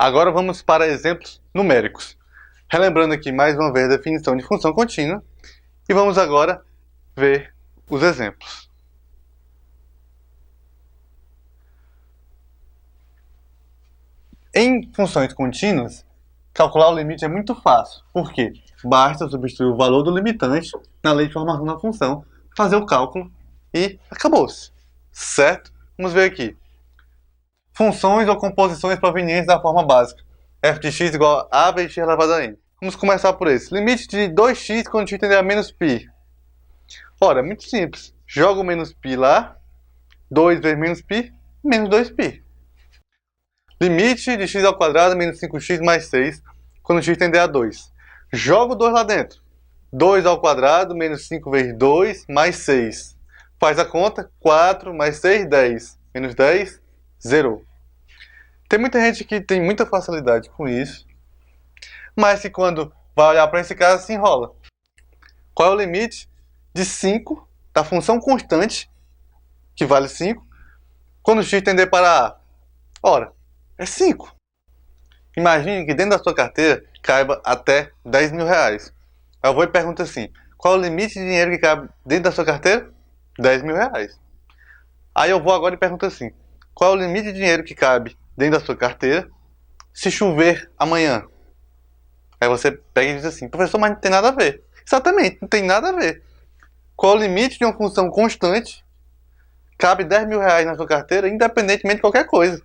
Agora vamos para exemplos numéricos. Relembrando aqui mais uma vez a definição de função contínua. E vamos agora ver os exemplos. Em funções contínuas, calcular o limite é muito fácil. Por quê? Basta substituir o valor do limitante na lei de formação da função, fazer o cálculo e acabou-se. Certo? Vamos ver aqui. Funções ou composições provenientes da forma básica. f de x igual a vezes x elevado a n. Vamos começar por esse. Limite de 2x quando x tende a menos π. Ora, é muito simples. Joga o menos π lá. 2 vezes menos π, menos 2π. Limite de x ao quadrado menos 5x mais 6 quando x tende a 2. Joga o 2 lá dentro. 2 ao quadrado menos 5 vezes 2 mais 6. Faz a conta. 4 mais 6, 10. Menos 10, 0. Tem muita gente que tem muita facilidade com isso, mas que quando vai olhar para esse caso se enrola. Qual é o limite de 5 da função constante, que vale 5, quando x tender para a? Ora, é 5. Imagine que dentro da sua carteira caiba até 10 mil reais. Eu vou e pergunto assim, qual é o limite de dinheiro que cabe dentro da sua carteira? 10 mil reais. Aí eu vou agora e pergunto assim, qual é o limite de dinheiro que cabe dentro da sua carteira se chover amanhã? Aí você pega e diz assim, professor, mas não tem nada a ver. Exatamente, não tem nada a ver. Qual é o limite de uma função constante? Cabe 10 mil reais na sua carteira, independentemente de qualquer coisa.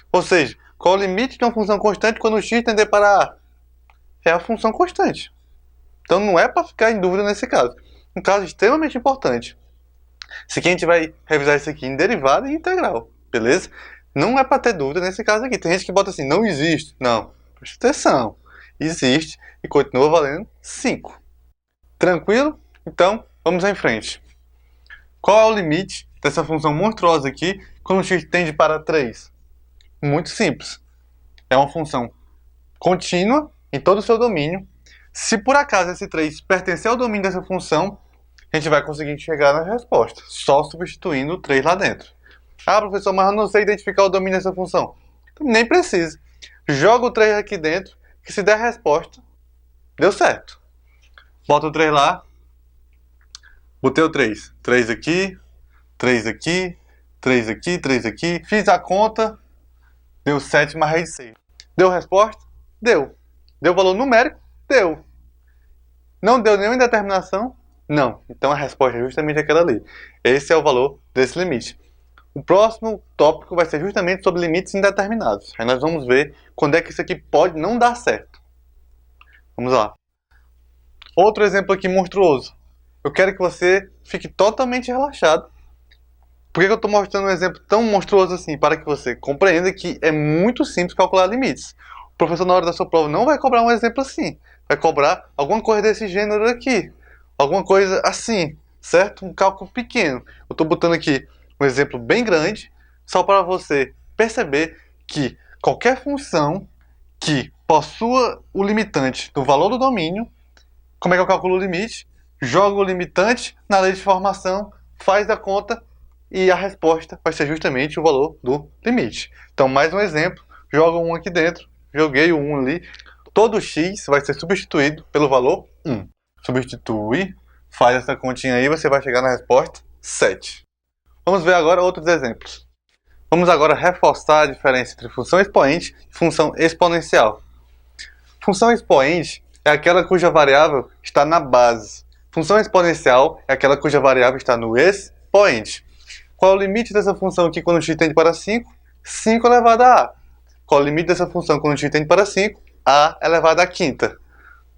Ou seja, qual é o limite de uma função constante quando o x tender para a? É a função constante. Então não é para ficar em dúvida nesse caso. Um caso extremamente importante. Se quem a gente vai revisar isso aqui em derivada e integral, beleza? Não é para ter dúvida nesse caso aqui. Tem gente que bota assim, não existe. Não, presta atenção. Existe e continua valendo 5. Tranquilo? Então, vamos em frente. Qual é o limite dessa função monstruosa aqui quando o x tende para 3? Muito simples. É uma função contínua em todo o seu domínio. Se por acaso esse 3 pertencer ao domínio dessa função, a gente vai conseguir chegar na resposta, só substituindo o 3 lá dentro. Ah, professor, mas eu não sei identificar o domínio dessa função. Nem precisa. Joga o 3 aqui dentro, que se der a resposta, deu certo. Bota o 3 lá. Botei o 3. 3 aqui, 3 aqui, 3 aqui, 3 aqui. Fiz a conta, deu 7 mais raiz de 6. Deu resposta? Deu. Deu valor numérico? Deu. Não deu nenhuma indeterminação? Não. Então a resposta é justamente aquela ali. Esse é o valor desse limite. O próximo tópico vai ser justamente sobre limites indeterminados. Aí nós vamos ver quando é que isso aqui pode não dar certo. Vamos lá. Outro exemplo aqui monstruoso. Eu quero que você fique totalmente relaxado. Por que eu estou mostrando um exemplo tão monstruoso assim? Para que você compreenda que é muito simples calcular limites. O professor, na hora da sua prova, não vai cobrar um exemplo assim. Vai cobrar alguma coisa desse gênero aqui. Alguma coisa assim, certo? Um cálculo pequeno. Eu estou botando aqui um exemplo bem grande, só para você perceber que qualquer função que possua o limitante do valor do domínio, como é que eu calculo o limite? Jogo o limitante na lei de formação, faz a conta e a resposta vai ser justamente o valor do limite. Então, mais um exemplo, jogo um aqui dentro, joguei o 1 ali, todo x vai ser substituído pelo valor 1. Substitui, faz essa continha aí, você vai chegar na resposta 7. Vamos ver agora outros exemplos. Vamos agora reforçar a diferença entre função expoente e função exponencial. Função expoente é aquela cuja variável está na base. Função exponencial é aquela cuja variável está no expoente. Qual é o limite dessa função aqui quando x tende para 5? 5 elevado a a. Qual é o limite dessa função quando x tende para 5? A elevado a quinta.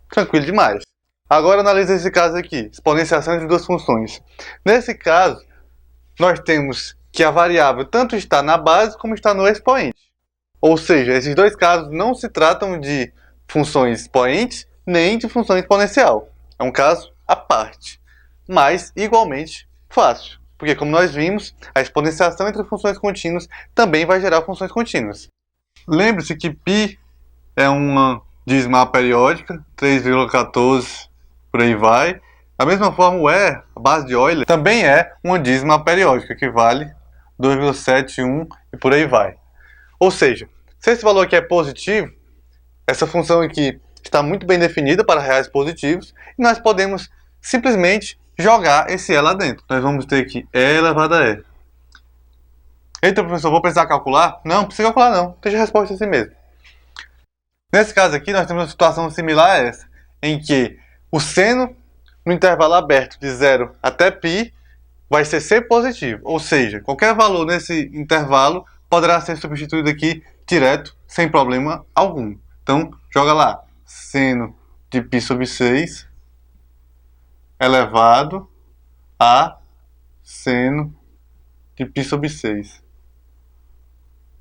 Tranquilo demais. Agora analisa esse caso aqui, exponenciação de duas funções. Nesse caso, nós temos que a variável tanto está na base como está no expoente. Ou seja, esses dois casos não se tratam de funções expoentes nem de função exponencial. É um caso à parte, mas igualmente fácil. Porque, como nós vimos, a exponenciação entre funções contínuas também vai gerar funções contínuas. Lembre-se que π é uma dízima periódica, 3,14 por aí vai. Da mesma forma, o E, a base de Euler, também é uma dízima periódica, que vale 2,71 e por aí vai. Ou seja, Se esse valor aqui é positivo, essa função aqui está muito bem definida para reais positivos e nós podemos simplesmente jogar esse e lá dentro. Nós vamos ter aqui e elevado a e. Eita, professor, vou precisar calcular? Não, não precisa calcular não. Deixa a resposta assim mesmo. Nesse caso aqui, nós temos uma situação similar a essa, em que o seno no intervalo aberto de 0 até π vai ser sempre positivo. Ou seja, qualquer valor nesse intervalo poderá ser substituído aqui direto, sem problema algum. Então, joga lá. Seno de π sobre 6 elevado a seno de π sobre 6.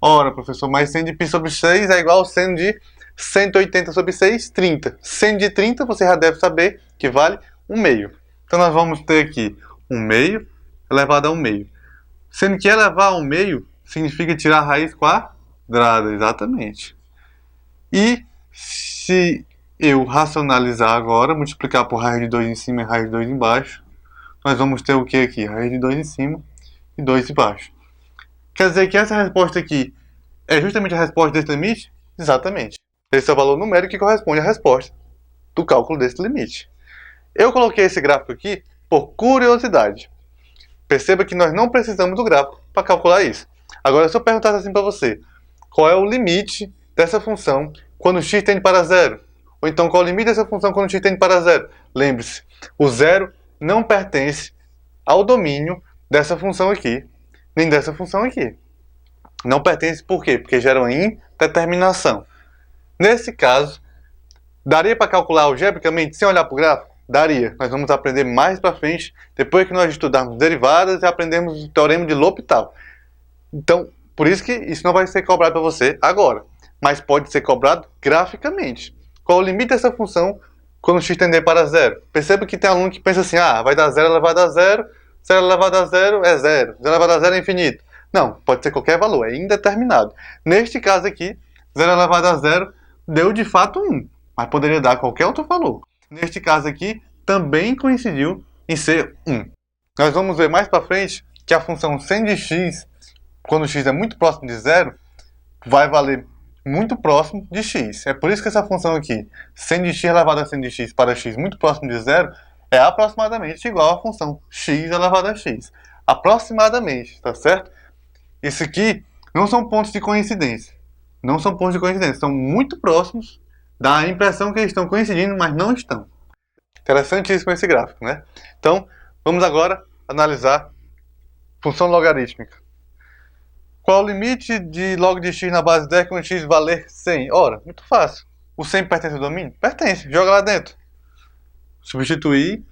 Ora, professor, mas seno de π sobre 6 é igual ao seno de 180 sobre 6, 30. Seno de 30, você já deve saber que vale 1/2. Então, nós vamos ter aqui 1/2 elevado a 1/2. Sendo que elevar a 1/2 significa tirar a raiz quadrada, exatamente. E se eu racionalizar agora, multiplicar por raiz de 2 em cima e raiz de 2 embaixo, nós vamos ter o que aqui? Raiz de 2 em cima e 2 embaixo. Quer dizer que essa resposta aqui é justamente a resposta desse limite? Exatamente. Esse é o valor numérico que corresponde à resposta do cálculo desse limite. Eu coloquei esse gráfico aqui por curiosidade. Perceba que nós não precisamos do gráfico para calcular isso. Agora, se eu perguntasse assim para você, qual é o limite dessa função quando x tende para zero? Ou então, qual é o limite dessa função quando x tende para zero? Lembre-se, o zero não pertence ao domínio dessa função aqui, nem dessa função aqui. Não pertence por quê? Porque gera uma indeterminação. Nesse caso, daria para calcular algebricamente sem olhar para o gráfico? Daria. Nós vamos aprender mais para frente, depois que nós estudarmos derivadas e aprendermos o teorema de L'Hopital. Então, por isso que isso não vai ser cobrado para você agora, mas pode ser cobrado graficamente. Qual o limite dessa função quando x tender para zero? Perceba que tem aluno que pensa assim, vai dar 0 elevado a 0, 0 elevado a 0 é 0, 0 elevado a 0 é infinito. Não, pode ser qualquer valor, é indeterminado. Neste caso aqui, 0 elevado a 0 deu de fato 1, mas poderia dar qualquer outro valor. Neste caso aqui, também coincidiu em ser 1. Nós vamos ver mais para frente que a função sen de x, quando x é muito próximo de 0, vai valer muito próximo de x. É por isso que essa função aqui, sen de x elevado a sen de x para x muito próximo de 0, é aproximadamente igual à função x elevado a x. Aproximadamente, tá certo? Isso aqui não são pontos de coincidência. Não são pontos de coincidência, são muito próximos, dá a impressão que eles estão coincidindo, mas não estão. Interessantíssimo esse gráfico, né? Então, vamos agora analisar função logarítmica. Qual o limite de log de x na base 10 quando x valer 100? Ora, muito fácil. O 100 pertence ao domínio? Pertence, joga lá dentro. Substituir,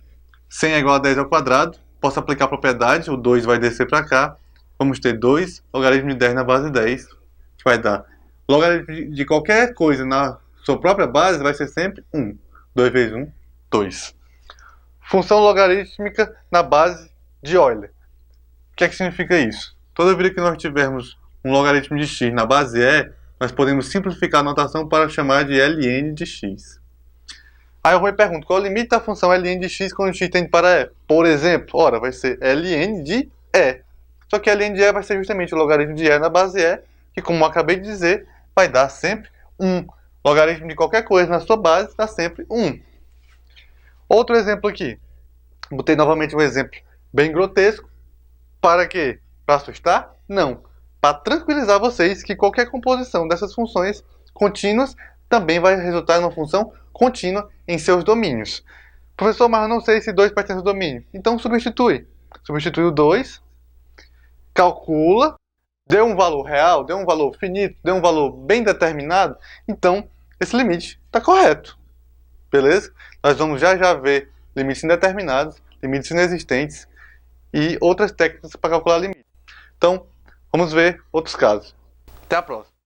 100 é igual a 10 ao quadrado, posso aplicar a propriedade, o 2 vai descer para cá, vamos ter 2 logaritmo de 10 na base 10, que vai dar logaritmo de qualquer coisa na sua própria base vai ser sempre 1. 2 vezes 1, 2. Função logarítmica na base de Euler. O que é que significa isso? Toda vez que nós tivermos um logaritmo de x na base e, nós podemos simplificar a notação para chamar de ln de x. Aí eu vou e pergunto, qual é o limite da função ln de x quando x tende para e? Por exemplo, ora, vai ser ln de e. Só que ln de e vai ser justamente o logaritmo de e na base e, que como eu acabei de dizer, vai dar sempre 1. Logaritmo de qualquer coisa na sua base dá sempre 1. Outro exemplo aqui. Botei novamente um exemplo bem grotesco. Para quê? Para assustar? Não. Para tranquilizar vocês que qualquer composição dessas funções contínuas também vai resultar em uma função contínua em seus domínios. Professor, mas eu não sei se 2 pertence ao domínio. Então substitui. Substitui o 2, calcula, deu um valor real, deu um valor finito, deu um valor bem determinado, então esse limite está correto. Beleza? Nós vamos já ver limites indeterminados, limites inexistentes e outras técnicas para calcular limite. Então, vamos ver outros casos. Até a próxima.